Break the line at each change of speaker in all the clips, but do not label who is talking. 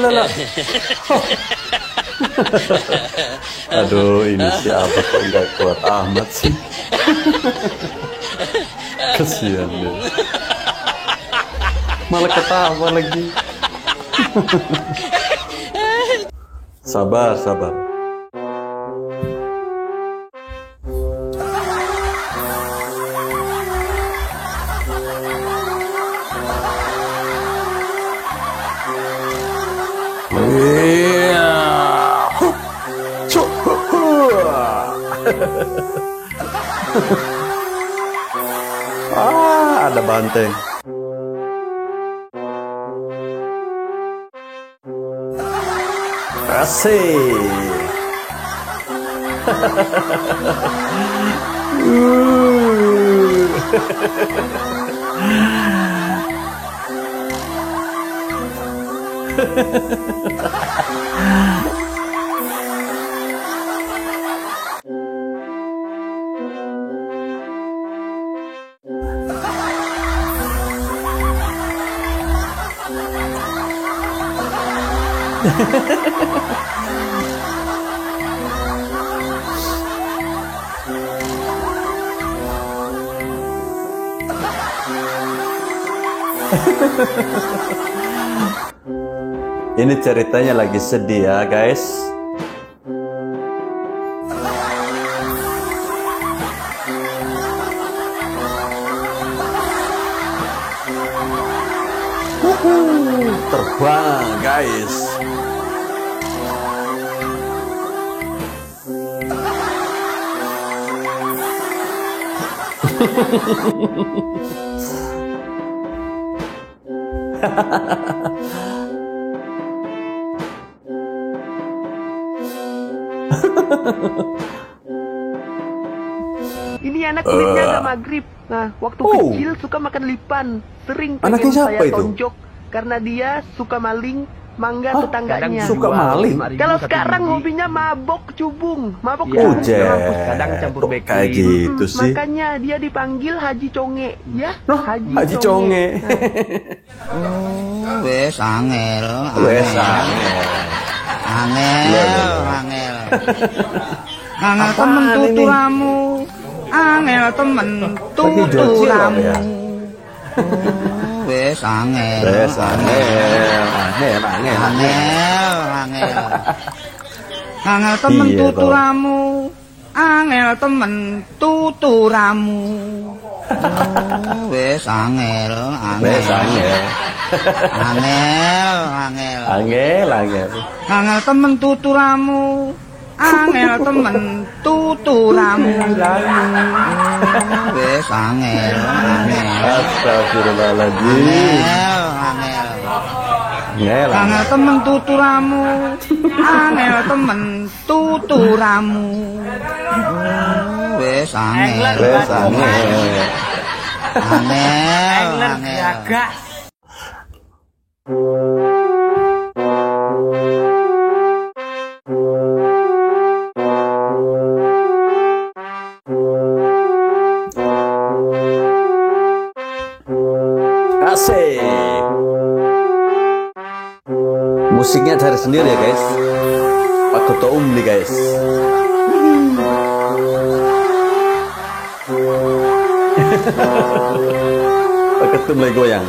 Lah. Aduh, ini siapa kok nggak kuat amat sih? Kesian deh. Malah ketawa lagi. Sabar. Ada banteng. Asik. Ini ceritanya lagi sedih ya guys. Terbang guys.
Ini anak kulitnya agak maghrib. Nah, waktu kecil suka makan lipan. Sering pengen saya tonjok karena dia suka maling mangga tetangganya.
Suka maling?
Kalau sekarang hobinya mabok cubung. Mabok
kadang campur baking. Kayak gitu sih.
Makanya dia dipanggil Haji Conge. Ya,
Haji Conge.
Wes angel. Angel temen tuturamu. Angel temen tuturamu. Wes angel. Angel temen tuturamu. Angel temen tuturamu. Wes angel. Angel temen tuturamu. Angel temen tuturamu. Wes angel.
Astagfirullahaladzim.
Angel temen tuturamu. Angel temen tuturamu. Wes angel.
Asik. Musiknya cari sendiri ya guys. Pak Ketua Umum nih guys. Pak Ketua mulai goyang.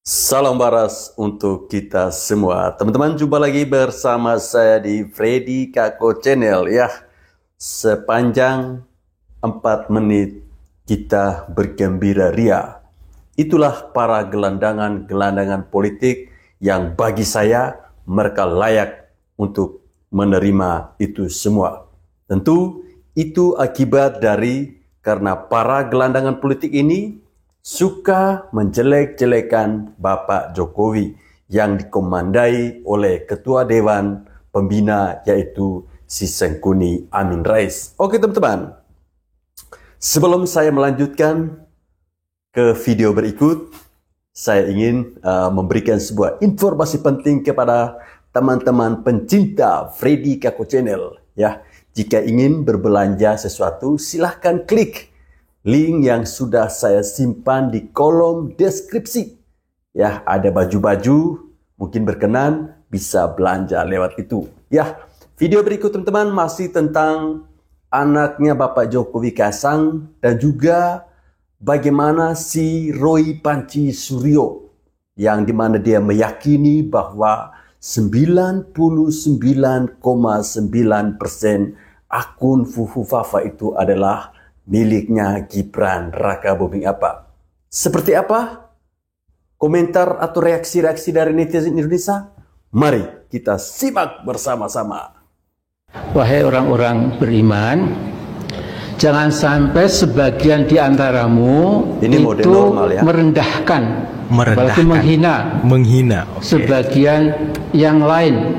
Salam Baras untuk kita semua. Teman-teman, jumpa lagi bersama saya di Freddy Kako Channel ya. Sepanjang 4 menit kita bergembira ria. Itulah para gelandangan politik yang bagi saya mereka layak untuk menerima itu semua. Tentu itu akibat dari karena para gelandangan politik ini suka menjelek-jelekan Bapak Jokowi yang dikomandai oleh Ketua Dewan Pembina yaitu si Sengkuni Amin Rais. Oke teman-teman, sebelum saya melanjutkan ke video berikut, saya ingin memberikan sebuah informasi penting kepada teman-teman pencinta Freddy Kako Channel. Ya, jika ingin berbelanja sesuatu, silahkan klik link yang sudah saya simpan di kolom deskripsi. Ya, ada baju-baju, mungkin berkenan, bisa belanja lewat itu. Ya, video berikut teman-teman masih tentang anaknya Bapak Jokowi Kasang dan juga bagaimana si Roy Panci Suryo yang dimana dia meyakini bahwa 99,9% akun Fufu Fafa itu adalah miliknya Gibran Raka Buming Apa. Seperti apa komentar atau reaksi-reaksi dari netizen Indonesia? Mari kita simak bersama-sama.
Wahai orang-orang beriman, jangan sampai sebagian di antaramu itu normal, ya? merendahkan, apalagi menghina sebagian yang lain.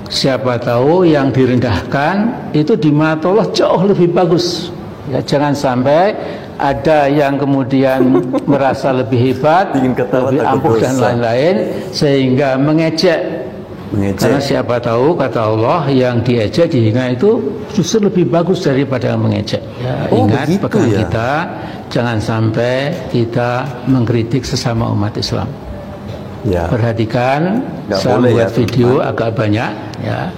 Siapa tahu yang direndahkan itu di mata Allah jauh lebih bagus. Ya, jangan sampai ada yang kemudian merasa lebih hebat, lebih ampuh dan lain-lain sehingga mengejek. Karena siapa tahu kata Allah yang diejek dihina itu justru lebih bagus daripada mengejek. Ya, ingat pegang kita, jangan sampai kita mengkritik sesama umat Islam. Ya. Perhatikan, saya buat video agak banyak. Ya,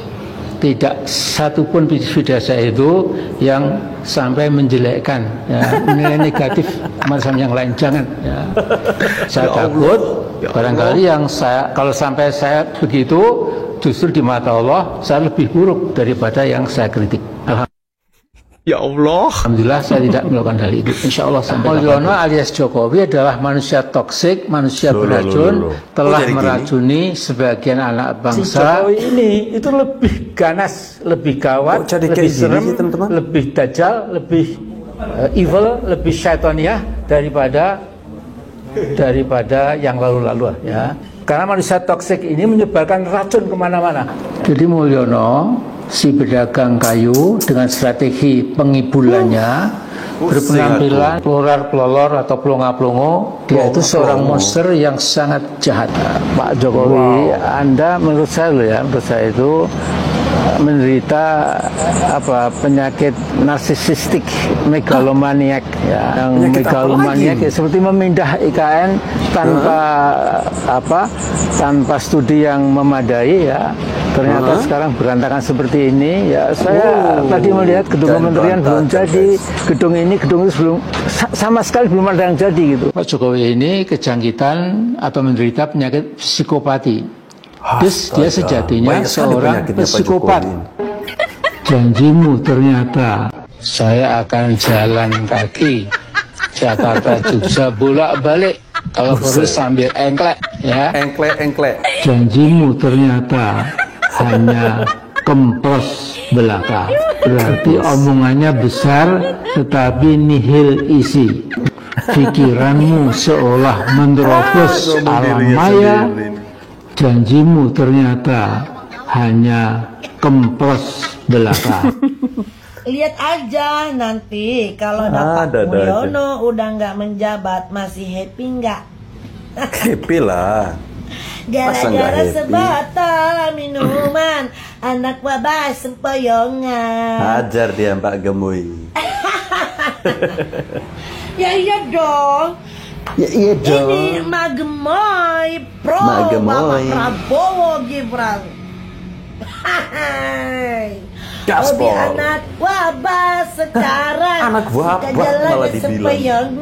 tidak satupun video saya itu yang sampai menjelekkan, ya, menilai negatif macam yang lain. Jangan. Ya. Saya takut. Barangkali yang kalau sampai saya begitu, justru di mata Allah saya lebih buruk daripada yang saya kritik.
Ya Allah.
Alhamdulillah saya tidak melakukan hal itu. Insya Allah sampai. Mulyono alias Jokowi adalah manusia toksik, manusia beracun, telah meracuni sebagian anak bangsa. Jokowi ini itu lebih ganas, lebih gawat, lebih serem, lebih dajjal, lebih evil, lebih syaitoniah daripada yang lalu-lalu, ya. Karena manusia toksik ini menyebarkan racun kemana-mana. Jadi Mulyono, si pedagang kayu dengan strategi pengibulannya, berpenampilan pelor atau pelongo-pelongo, dia itu seorang monster yang sangat jahat. Pak Jokowi, Anda menurut saya itu menderita penyakit narsisistik megalomaniak, ya. Yang megalomaniak ya, seperti memindah IKN tanpa studi yang memadai, ya. Ternyata sekarang berantakan seperti ini, ya. Saya tadi melihat gedung kementerian belum jadi, gedung itu sama sekali belum ada yang jadi gitu. Pak Jokowi ini kejangkitan atau menderita penyakit psikopati. Dia sejatinya seorang psikopat. Janjimu ternyata saya akan jalan kaki Jakarta Jogja bolak-balik, kalau perlu sambil engklek, ya. Engklek. Janjimu ternyata hanya kempes belaka. Berarti omongannya besar tetapi nihil isi. Pikiranmu seolah menerobos alam maya. Janjimu ternyata hanya kempes belaka.
Lihat aja nanti kalau dapat Mulyono udah nggak menjabat, masih happy nggak?
Happy lah.
Gara-gara sebatang minuman, anak wabah sempoyongan.
Ajar dia Mbak Gemoy.
Ya iya dong. Ini Magemoy Pro Bapak Prabowo Gibran. Lebih anak wabah sekarang.
Anak wabah malah dibilang.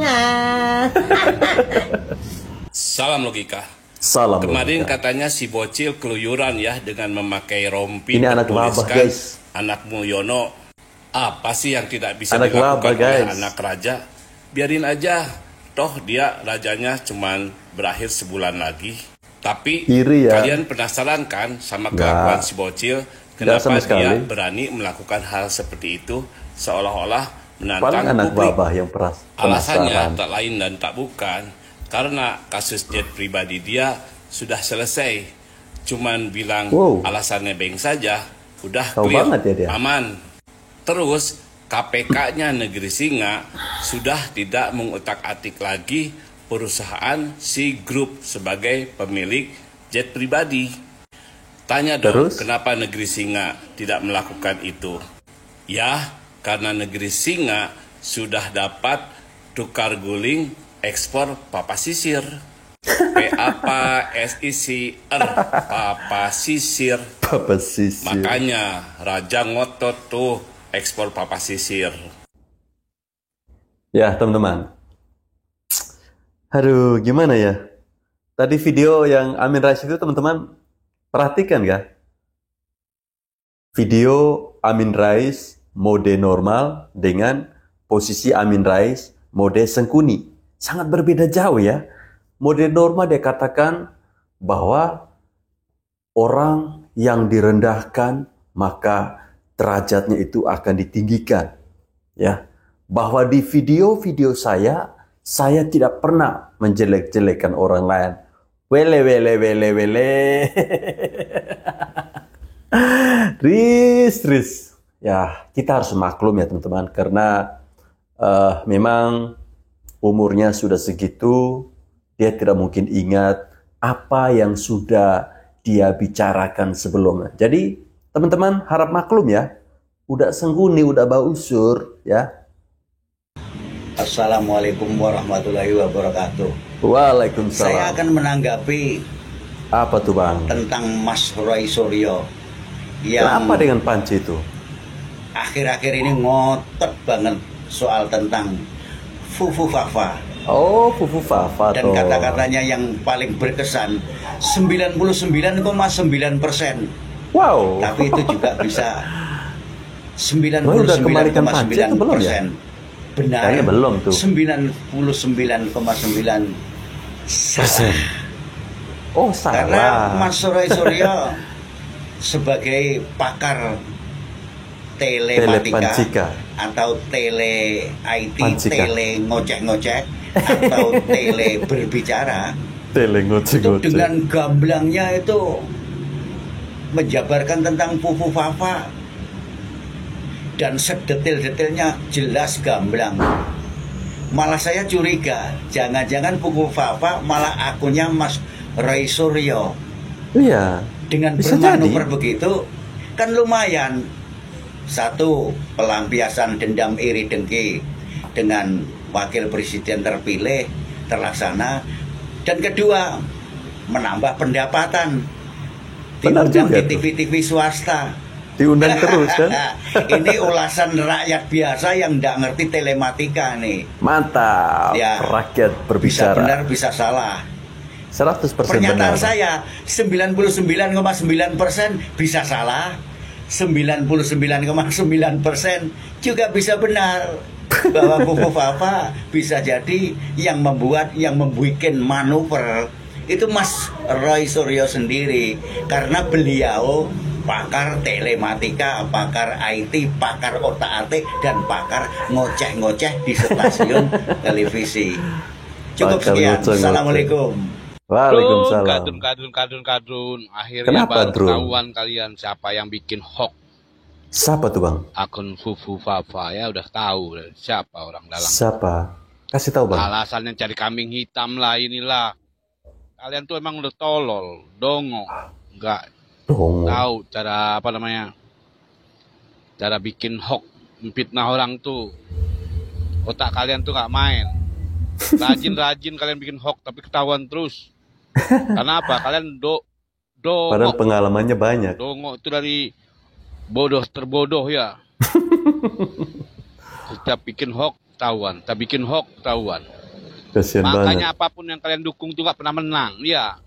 Salam logika.
Salam.
Kemarin
logika.
Katanya si bocil keluyuran ya dengan memakai rompi.
Ini anak wabah, guys.
Anak Mulyono. Apa sih yang tidak bisa
anak
dilakukan
wabah, guys.
oleh anak raja? Biarin aja. Toh dia rajanya cuman berakhir sebulan lagi. Tapi kalian penasaran kan sama kelakuan si bocil? Kenapa dia berani melakukan hal seperti itu? Seolah-olah menantang
anak
publik.
babah yang
Alasannya tak lain dan tak bukan karena kasus jet pribadi dia sudah selesai. Cuman bilang alasannya bank saja, udah clear, ya aman. Terus KPK-nya Negeri Singa sudah tidak mengutak-atik lagi perusahaan si grup sebagai pemilik jet pribadi. Tanya dong, kenapa Negeri Singa tidak melakukan itu? Ya, karena Negeri Singa sudah dapat tukar guling ekspor papa sisir. PAPSICR, papa sisir.
Papa sisir.
Makanya Raja ngotot tuh ekspor papa sisir.
Ya, teman-teman. Aduh, gimana ya? Tadi video yang Amin Rais itu teman-teman perhatikan gak? Video Amin Rais mode normal dengan posisi Amin Rais mode sengkuni. Sangat berbeda jauh ya. Mode normal dia katakan bahwa orang yang direndahkan maka derajatnya itu akan ditinggikan. Ya, bahwa di video-video saya tidak pernah menjelek-jelekan orang lain. Wele. Riz. Ya, kita harus maklum ya teman-teman, karena memang umurnya sudah segitu, dia tidak mungkin ingat apa yang sudah dia bicarakan sebelumnya. Jadi teman-teman harap maklum ya, udah sengguni, udah bau usur ya.
Assalamualaikum warahmatullahi wabarakatuh.
Waalaikumsalam.
Saya akan menanggapi
apa tuh Bang?
Tentang Mas Roy Suryo yang
kenapa dengan Panci itu?
Akhir-akhir ini ngotot banget soal tentang Fufu Fafa.
Oh, Fufu Fafa.
Dan kata-katanya yang paling berkesan 99,9%.
Wow.
Tapi itu juga bisa 99,9%. Benar.
Kayaknya belum tuh.
99,9%.
Oh, salah.
Karena Mas Roy Suryo sebagai pakar telematika atau tele IT, tele ngoceh-ngoceh atau tele berbicara, itu dengan gamblangnya itu menjabarkan tentang Fufu Fafa dan sedetil-detilnya jelas gamblang. Malah saya curiga, jangan-jangan Fufu Fafa malah akunnya Mas Roy Suryo.
Iya.
Dengan bermanuver begitu kan lumayan. Satu, pelampiasan dendam iri dengki dengan wakil presiden terpilih terlaksana, dan kedua menambah pendapatan. Diundang di TV-TV swasta,
diundang terus kan.
Ini ulasan rakyat biasa yang tidak ngerti telematika nih.
Mantap ya, rakyat berbicara.
Bisa benar bisa salah,
100%
pernyataan
benar.
saya 99,9% bisa salah, 99,9% juga bisa benar. Bahwa Fufu Fafa bisa jadi yang membuat, yang membuat manuver itu Mas Roy Suryo sendiri, karena beliau pakar telematika, pakar IT, pakar otak-atik, dan pakar ngoceh-ngoceh di stasiun televisi. Cukup sekian. Assalamualaikum.
Waalaikumsalam.
Kadun. Akhirnya
kenapa,
baru ketahuan kalian siapa yang bikin hoax.
Siapa tuh Bang?
Akun Fufu Fafa ya, udah tahu siapa orang dalam.
Siapa? Kasih tahu Bang.
Alasannya cari kambing hitam lah, inilah. Kalian tuh emang udah tolol, dongo. Enggak tahu cara apa namanya? Cara bikin hoax, fitnah orang tuh. Otak kalian tuh nggak main. Rajin kalian bikin hoax tapi ketahuan terus. Karena apa? Kalian
padahal pengalamannya banyak.
Dongo itu dari bodoh terbodoh ya. Setiap bikin hoax ketahuan, tak bikin hoax ketahuan.
Kasian
makanya
banget.
Apapun yang kalian dukung tuh gak pernah menang dia.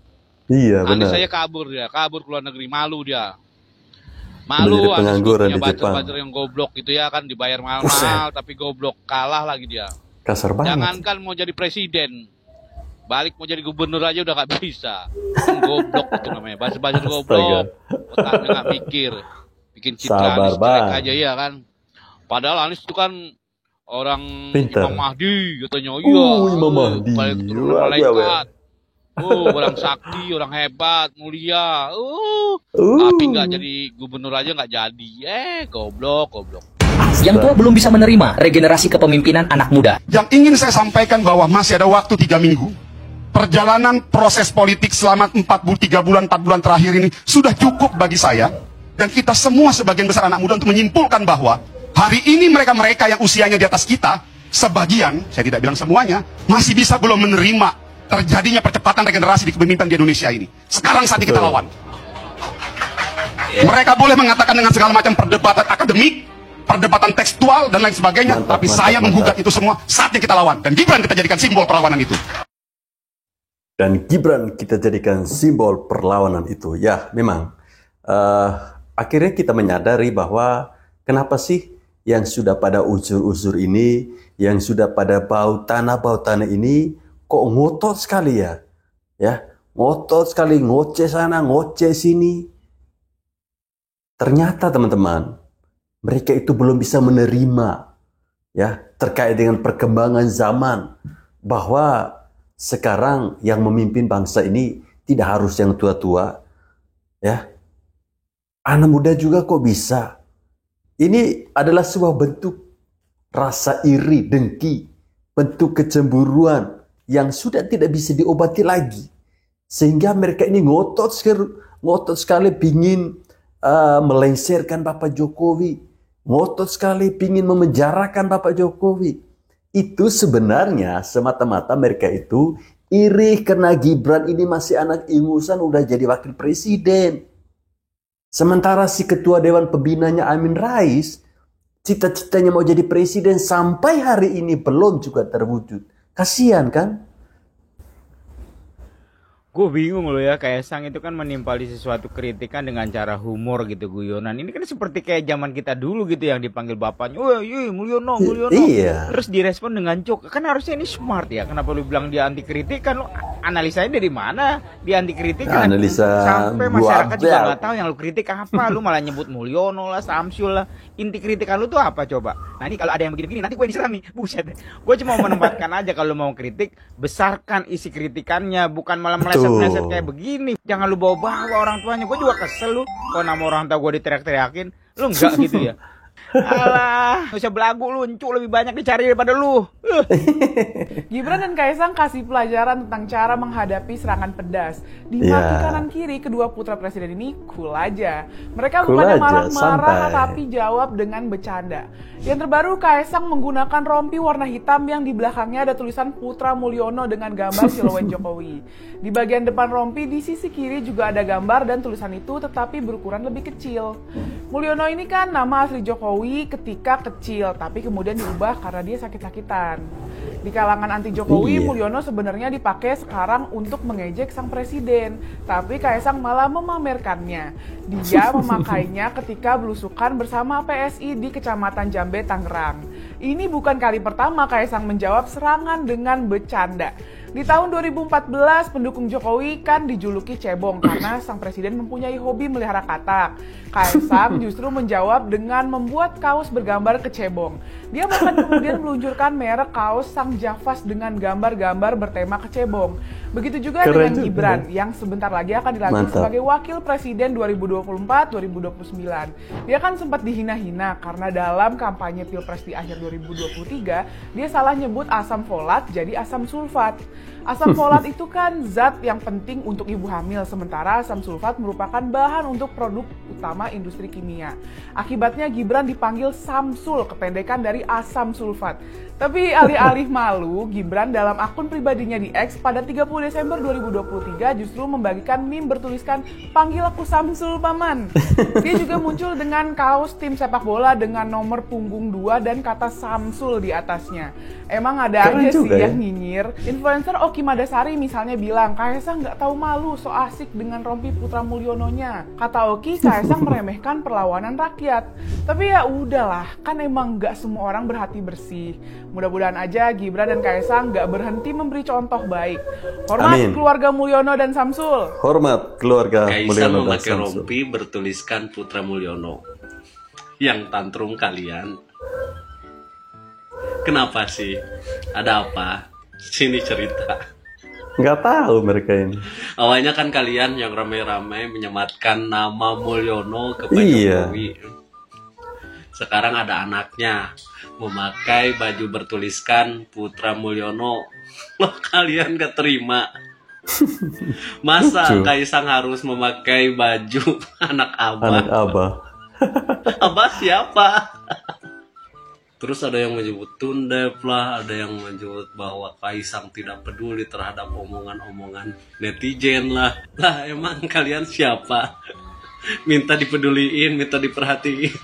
Iya
nanti
benar.
Saya kabur ke luar negeri, malu dia. Malu
pengangguran di Jepang.
Buzzer yang goblok gitu ya kan, dibayar mahal tapi goblok, kalah lagi dia.
Kasar banget.
Jangankan mau jadi presiden, balik mau jadi gubernur aja udah gak bisa. Goblok itu namanya, buzzer goblok. Otaknya gak mikir, bikin citra Anies jelek aja ya kan. Padahal Anies itu kan orang
Pintar.
Imam Mahdi katanya. Iya.
Imam Mahdi.
Balik keturunan malaikat. Orang sakti, orang hebat, mulia. Tapi nggak jadi gubernur aja nggak jadi. Goblok.
Yang tua belum bisa menerima regenerasi kepemimpinan anak muda.
Yang ingin saya sampaikan bahwa masih ada waktu 3 minggu. Perjalanan proses politik selama 4 bulan terakhir ini sudah cukup bagi saya. Dan kita semua sebagian besar anak muda untuk menyimpulkan bahwa hari ini mereka-mereka yang usianya di atas kita, sebagian, saya tidak bilang semuanya, masih bisa belum menerima terjadinya percepatan regenerasi di kepemimpinan di Indonesia ini. Sekarang saatnya kita lawan. Mereka boleh mengatakan dengan segala macam perdebatan akademik, perdebatan tekstual, dan lain sebagainya, tapi saya menggugat itu semua. Saatnya kita lawan. Dan Gibran kita jadikan simbol perlawanan itu.
Ya, memang. Akhirnya kita menyadari bahwa kenapa sih yang sudah pada uzur-uzur ini, yang sudah pada bau tanah ini, kok ngotot sekali ya? Ngotot sekali, ngoceh sana, ngoceh sini. Ternyata teman-teman, mereka itu belum bisa menerima terkait dengan perkembangan zaman, bahwa sekarang yang memimpin bangsa ini tidak harus yang tua-tua. Anak muda juga kok bisa. Ini adalah sebuah bentuk rasa iri, dengki, bentuk kecemburuan yang sudah tidak bisa diobati lagi. Sehingga mereka ini ngotot sekali pingin melengsarkan Bapak Jokowi. Ngotot sekali pingin memenjarakan Bapak Jokowi. Itu sebenarnya semata-mata mereka itu iri karena Gibran ini masih anak ingusan udah jadi wakil presiden. Sementara si ketua Dewan Pembinanya Amin Rais, cita-citanya mau jadi presiden sampai hari ini belum juga terwujud. Kasihan kan?
Gue bingung loh ya, Kaisang itu kan menimpali sesuatu kritikan dengan cara humor gitu, guyonan. Ini kan seperti kayak zaman kita dulu gitu yang dipanggil bapaknya, "Woi, Mulyono."
Iya.
Terus direspon dengan joke. Kan harusnya ini smart ya. Kenapa lu bilang dia anti kritikan? Lu analisanya dari mana? Dia anti kritikan.
Analisa
sampai masyarakat juga nggak tahu yang lu kritik apa. Lu malah nyebut Mulyono lah, Samsul lah. Inti kritikan lu tuh apa coba? Nah, ini kalau ada yang begini-begini nanti gue diserang nih. Buset. Gue cuma menempatkan aja, kalau mau kritik, besarkan isi kritikannya, bukan malah meleset kayak begini. Jangan lu bawa-bawa orang tuanya. Gue juga kesel lu kalau nama orang tua gue diteriak-teriakin. Lu enggak gitu ya? Alah, gak usah belagu lu, Encu lebih banyak dicari daripada lu.
Gibran dan Kaisang kasih pelajaran tentang cara menghadapi serangan pedas. Di mati kanan kiri, kedua putra presiden ini cool aja. Mereka bukannya marah-marah tapi jawab dengan bercanda. Yang terbaru, Kaisang menggunakan rompi warna hitam yang di belakangnya ada tulisan Putra Mulyono dengan gambar siluet Jokowi. Di bagian depan rompi di sisi kiri juga ada gambar dan tulisan itu tetapi berukuran lebih kecil. Mulyono ini kan nama asli Jokowi ketika kecil, tapi kemudian diubah karena dia sakit-sakitan. Di kalangan anti Jokowi, Mulyono sebenarnya dipakai sekarang untuk mengejek sang presiden, tapi Kaisang malah memamerkannya. Dia memakainya ketika belusukan bersama PSI di Kecamatan Jambe, Tangerang. Ini bukan kali pertama Kaisang menjawab serangan dengan bercanda. Di tahun 2014, pendukung Jokowi kan dijuluki cebong karena sang presiden mempunyai hobi melihara katak. Kaisang justru menjawab dengan membuat kaos bergambar kecebong. Dia bahkan kemudian meluncurkan merek kaos sang Javas dengan gambar-gambar bertema kecebong. Begitu juga dengan Gibran yang sebentar lagi akan dilantik sebagai wakil presiden 2024-2029. Dia kan sempat dihina-hina karena dalam kampanye Pilpres di akhir 2023, dia salah nyebut asam folat jadi asam sulfat. Asam folat itu kan zat yang penting untuk ibu hamil, sementara asam sulfat merupakan bahan untuk produk utama industri kimia. Akibatnya Gibran dipanggil Samsul, kependekan dari asam sulfat. Tapi alih-alih malu, Gibran dalam akun pribadinya di X pada 30 Desember 2023 justru membagikan meme bertuliskan "Panggil aku Samsul, Paman". Dia juga muncul dengan kaos tim sepak bola dengan nomor punggung 2 dan kata Samsul di atasnya. Emang ada aja sih yang nyinyir. Influencer Oki Madasari misalnya bilang, Kaisang nggak tahu malu so asik dengan rompi Putra Mulyononya. Kata Oki, Kaisang meremehkan perlawanan rakyat. Tapi ya udahlah, kan emang nggak semua orang berhati bersih. Mudah-mudahan aja Gibran dan Kaisang nggak berhenti memberi contoh baik. Hormat keluarga Mulyono dan Samsul.
Hormat keluarga
Kaisang
Mulyono dan
memakai
Samsul.
rompi bertuliskan Putra Mulyono. Yang tantrum kalian.
Kenapa sih? Ada apa? Sini cerita.
Nggak tahu mereka ini.
Awalnya kan kalian yang ramai-ramai menyematkan nama Mulyono ke Pak Jokowi. Sekarang ada anaknya memakai baju bertuliskan Putra Mulyono. Loh, kalian gak terima? Masa Kaisang harus memakai baju anak abah?
Anak abah.
Abah siapa? Terus ada yang menyebut tundep lah, ada yang menyebut bahwa Kaisang tidak peduli terhadap omongan-omongan netizen lah. Lah emang kalian siapa? Minta dipeduliin, minta diperhatiin.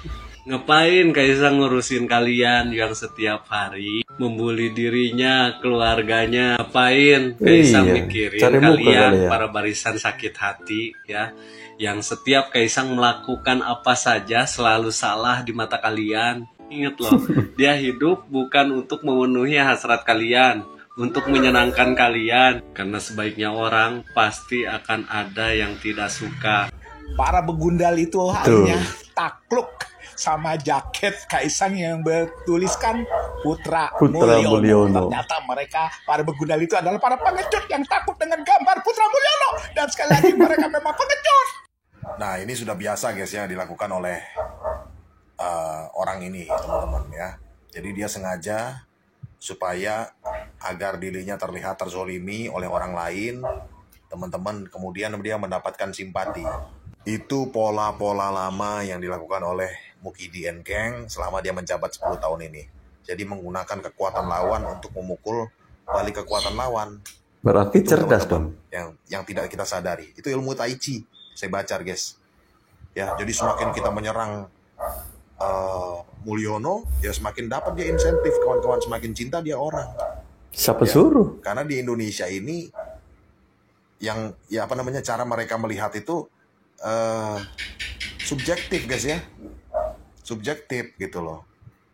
Ngapain Kaisang ngurusin kalian yang setiap hari membuli dirinya, keluarganya? Ngapain Kaisang mikirin kalian, para barisan sakit hati ya, yang setiap Kaisang melakukan apa saja selalu salah di mata kalian? Ingat loh, dia hidup bukan untuk memenuhi hasrat kalian, untuk menyenangkan kalian. Karena sebaiknya orang pasti akan ada yang tidak suka.
Para begundal itu hanya takluk sama jaket Kaisang yang bertuliskan Putra Mulyono. Ternyata mereka, para begundal itu adalah para pengecut yang takut dengan gambar Putra Mulyono. Dan sekali lagi mereka memang pengecut.
Nah, ini sudah biasa guys ya dilakukan oleh orang ini, teman-teman ya. Jadi dia sengaja supaya agar dirinya terlihat terzolimi oleh orang lain, teman-teman, kemudian dia mendapatkan simpati. Itu pola-pola lama yang dilakukan oleh Mukidi Gang selama dia menjabat 10 tahun ini. Jadi menggunakan kekuatan lawan untuk memukul balik kekuatan lawan.
Berarti itu cerdas dong.
Yang tidak kita sadari. Itu ilmu Tai Chi. Saya baca guys. Ya, jadi semakin kita menyerang Mulyono, ya semakin dapat dia insentif. Kawan-kawan semakin cinta dia orang.
Siapa suruh?
Karena di Indonesia ini yang ya apa namanya, cara mereka melihat itu subjektif guys ya. Subjektif gitu loh.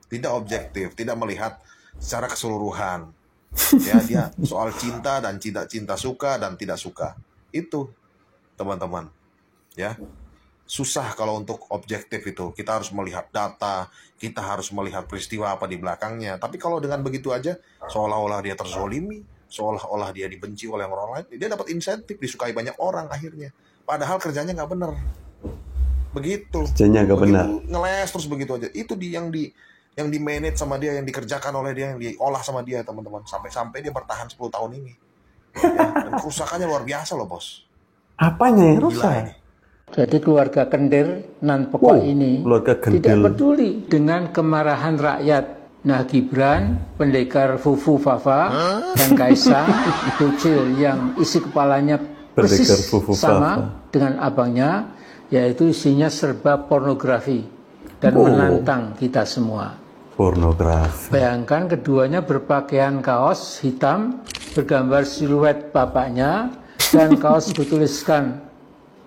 Tidak objektif, tidak melihat secara keseluruhan. Ya, dia soal cinta dan cinta suka dan tidak suka. Itu teman-teman. Ya. Susah kalau untuk objektif itu. Kita harus melihat data, kita harus melihat peristiwa apa di belakangnya. Tapi kalau dengan begitu aja, seolah-olah dia terzolimi, seolah-olah dia dibenci oleh orang lain, dia dapat insentif, disukai banyak orang akhirnya. Padahal kerjanya nggak benar. Begitu.
Kerjanya nggak benar.
Ngeles terus begitu aja. Itu yang di manage sama dia, yang dikerjakan oleh dia, yang diolah sama dia, teman-teman. Sampai dia bertahan 10 tahun ini. Ya, dan kerusakannya luar biasa loh, Bos.
Apanya yang rusak?
Jadi keluarga Kendir nan pokok ini tidak peduli dengan kemarahan rakyat. Nah, Gibran, pendekar Fufu Fafa, dan Kaisang, Kucil yang isi kepalanya persis sama dengan abangnya, yaitu isinya serba pornografi dan menantang kita semua.
Pornografi.
Bayangkan keduanya berpakaian kaos hitam bergambar siluet bapaknya dan kaos bertuliskan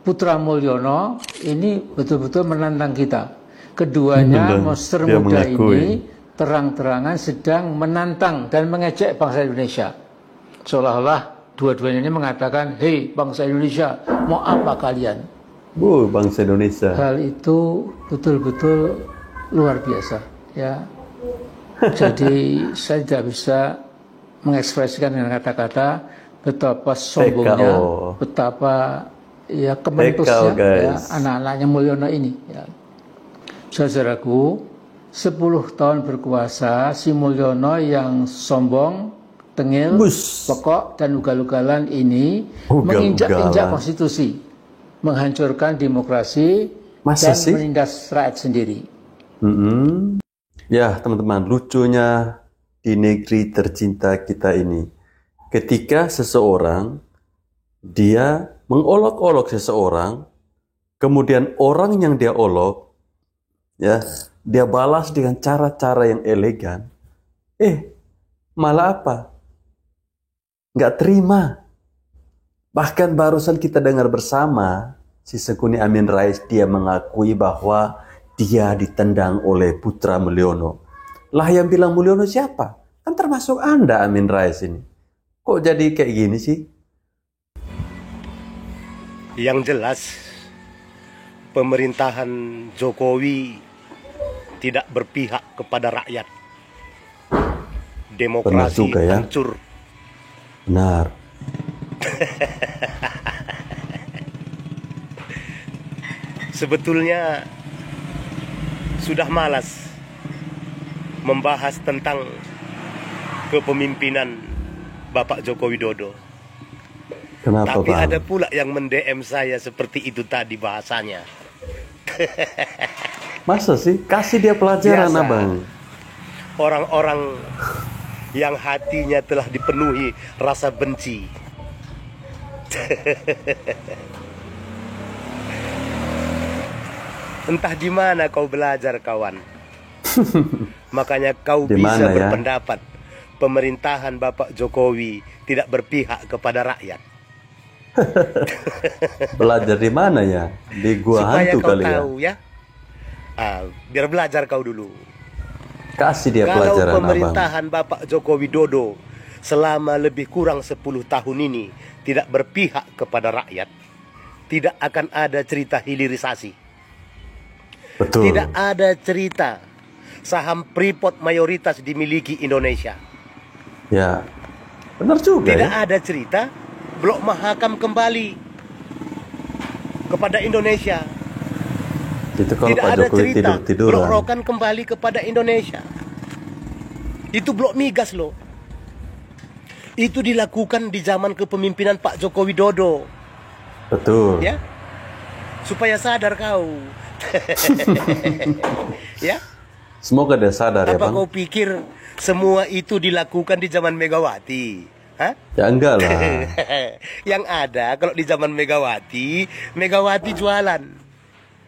Putra Mulyono. Ini betul-betul menantang kita. Keduanya monster muda ini terang-terangan sedang menantang dan mengejek bangsa Indonesia. Seolah-olah dua-duanya ini mengatakan, hei bangsa Indonesia, mau apa kalian?
Bangsa Indonesia.
Hal itu betul-betul luar biasa. Ya. Jadi saya tidak bisa mengekspresikan dengan kata-kata betapa sombongnya, betapa ya kementusnya ya, anak-anaknya Mulyono ini ya. Saudaraku, 10 tahun berkuasa si Mulyono yang sombong, tengil, pekok dan ugal-ugalan ini menginjak-injak konstitusi, menghancurkan demokrasi dan menindas rakyat sendiri.
Ya teman-teman, lucunya di negeri tercinta kita ini, ketika seseorang dia mengolok-olok seseorang, kemudian orang yang dia olok, ya, dia balas dengan cara-cara yang elegan. Malah apa? Nggak terima. Bahkan barusan kita dengar bersama, si Sekuni Amin Rais, dia mengakui bahwa dia ditendang oleh Putra Mulyono. Lah yang bilang Mulyono siapa? Kan termasuk Anda, Amin Rais ini. Kok jadi kayak gini sih?
Yang jelas, pemerintahan Jokowi tidak berpihak kepada rakyat. demokrasi
juga, ya?
hancur.
Benar.
Sebetulnya sudah malas membahas tentang kepemimpinan Bapak Joko Widodo.
Kenapa,
Tapi
Bang?
ada pula yang mendm saya seperti itu tadi bahasanya.
Masa sih? Kasih dia pelajaran,
Biasa.
Abang.
Orang-orang yang hatinya telah dipenuhi rasa benci. Entah di mana kau belajar, kawan. Makanya kau
Di
bisa
mana, ya?
berpendapat pemerintahan Bapak Jokowi tidak berpihak kepada rakyat.
Belajar di mana ya? Di gua
Supaya
hantu
kau
kali ya?
tahu ya. Biar belajar kau dulu.
Kasih dia
Kalau
pelajaran, Abang.
pemerintahan Bapak Joko Widodo selama lebih kurang 10 tahun ini tidak berpihak kepada rakyat, tidak akan ada cerita hilirisasi.
Betul.
Tidak ada cerita saham Freeport mayoritas dimiliki Indonesia.
Ya, benar juga
Tidak
ya.
ada cerita Blok Mahakam kembali kepada Indonesia.
Itu kalau
Tidak
Pak
ada
Jokowi
cerita Blok
tidur-tiduran.
Rokan kembali kepada Indonesia. Itu blok migas loh. Itu dilakukan di zaman kepemimpinan Pak Joko Widodo.
Betul.
Ya, supaya sadar kau. Ya,
Semoga dia sadar ya,
apa
Bang.
kau pikir semua itu dilakukan di zaman Megawati? Hah?
Ya enggak lah.
Yang ada kalau di zaman Megawati, Megawati jualan.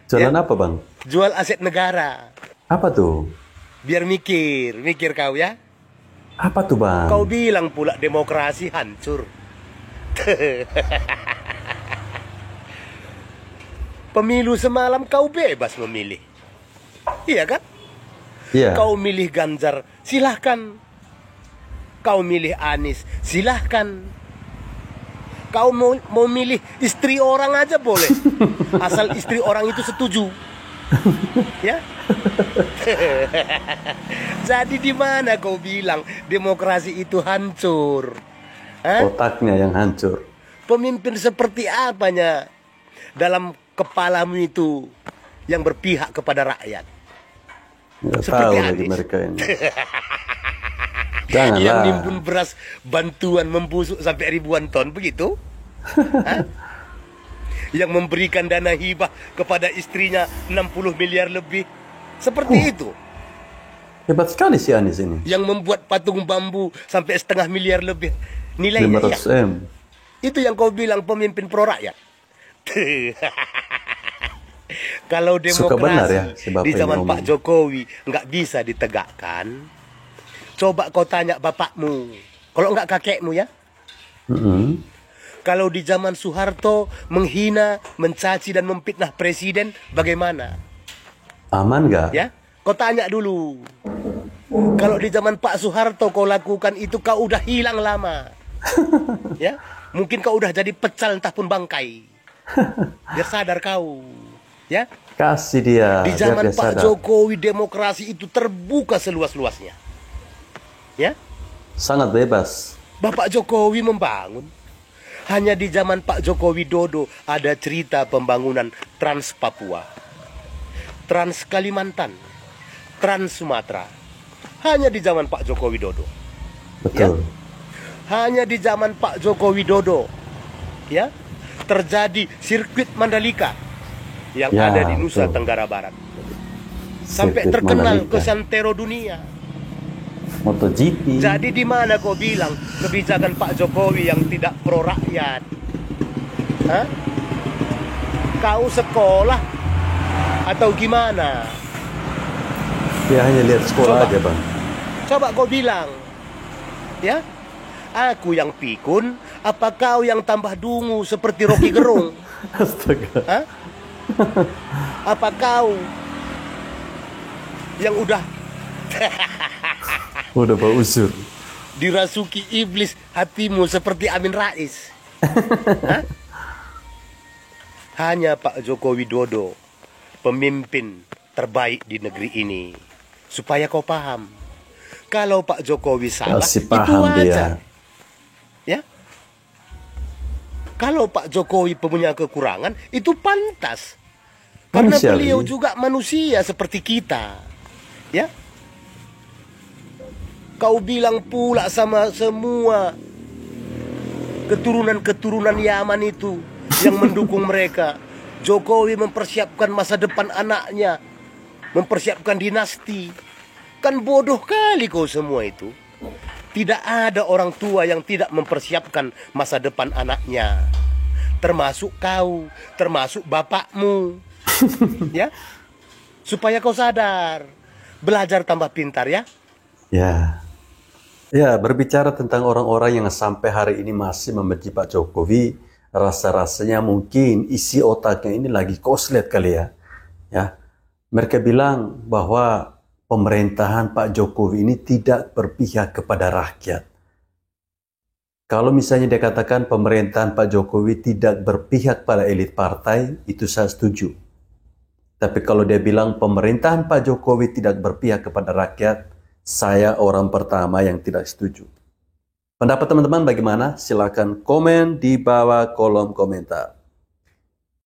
Jalan apa, Bang?
Jual aset negara.
Apa tuh?
Biar mikir kau ya.
Apa tuh, Bang?
Kau bilang pula demokrasi hancur. Pemilu semalam kau bebas memilih. Iya kan?
Iya.
Kau milih Ganjar, silahkan. Kau milih Anies, silahkan. Kau mau milih istri orang aja boleh. Asal istri orang itu setuju. Ya. Jadi di mana kau bilang demokrasi itu hancur? Hah?
Otaknya yang hancur.
Pemimpin seperti apanya dalam kepalamu itu yang berpihak kepada rakyat?
Nggak
Seperti
tahu lagi
Anies.
mereka ini. Janganlah.
Yang nimbun beras bantuan membusuk sampai ribuan ton begitu? Hah? Yang memberikan dana hibah kepada istrinya 60 miliar lebih. Seperti itu.
Hebat sekali si Anies ini.
Yang membuat patung bambu sampai 1,5 miliar lebih nilainya.
500
Ya.
M.
Itu yang kau bilang pemimpin pro rakyat. Kalau
Suka benar ya,
demokrasi
si Bapak
di
ini
zaman
ngomong.
Pak Jokowi nggak bisa ditegakkan, coba kau tanya bapakmu, kalau nggak kakekmu ya. Kalau di zaman Soeharto menghina, mencaci dan memfitnah presiden, bagaimana?
Aman nggak?
Ya, kau tanya dulu. Kalau di zaman Pak Soeharto kau lakukan itu, kau udah hilang lama. Ya, mungkin kau udah jadi pecal entah pun bangkai. Biar sadar kau. Ya,
Kasih dia.
di
biar
zaman
dia
Pak
sadar.
Jokowi demokrasi itu terbuka seluas-luasnya. Ya,
Sangat bebas.
Bapak Jokowi membangun. Hanya di zaman Pak Joko Widodo ada cerita pembangunan Trans Papua, Trans Kalimantan, Trans Sumatera. Hanya di zaman Pak Joko Widodo.
Betul.
Hanya di zaman Pak Joko Widodo, ya, terjadi sirkuit Mandalika yang
Ya,
ada di Nusa
betul.
Tenggara Barat. Sampai
Sirkuit
terkenal
Mandalika.
ke santero dunia.
MotoGP.
Jadi di mana kau bilang kebijakan Pak Jokowi yang tidak pro rakyat? Hah? Kau sekolah atau gimana?
Dia hanya lihat sekolah
Coba.
aja, Bang.
Coba kau bilang, ya? Aku yang pikun, apa kau yang tambah dungu seperti Rocky Gerung?
Astaga.
Hah? Apa kau yang udah
Udah bau usur.
dirasuki iblis hatimu seperti Amin Rais? Hah? Hanya Pak Joko Widodo, pemimpin terbaik di negeri ini. Supaya kau paham, Kalau Pak Jokowi salah,
Masih
itu
paham
wajar.
dia.
Ya. Kalau Pak Jokowi punya kekurangan, itu pantas. Karena
Manusiawi.
beliau juga manusia seperti kita. Ya. Kau bilang pula sama semua keturunan-keturunan Yaman itu yang mendukung mereka. Jokowi mempersiapkan masa depan anaknya, mempersiapkan dinasti. Kan bodoh kali kau semua itu. Tidak ada orang tua yang tidak mempersiapkan masa depan anaknya. Termasuk kau, termasuk bapakmu. Ya. Supaya kau sadar. Belajar tambah pintar ya.
Ya. Ya, berbicara tentang orang-orang yang sampai hari ini masih membenci Pak Jokowi, rasa-rasanya mungkin isi otaknya ini lagi koslet kali ya. Ya. Mereka bilang bahwa pemerintahan Pak Jokowi ini tidak berpihak kepada rakyat. Kalau misalnya dia katakan pemerintahan Pak Jokowi tidak berpihak pada elit partai, itu saya setuju. Tapi kalau dia bilang pemerintahan Pak Jokowi tidak berpihak kepada rakyat, saya orang pertama yang tidak setuju. Pendapat teman-teman bagaimana? Silakan komen di bawah kolom komentar.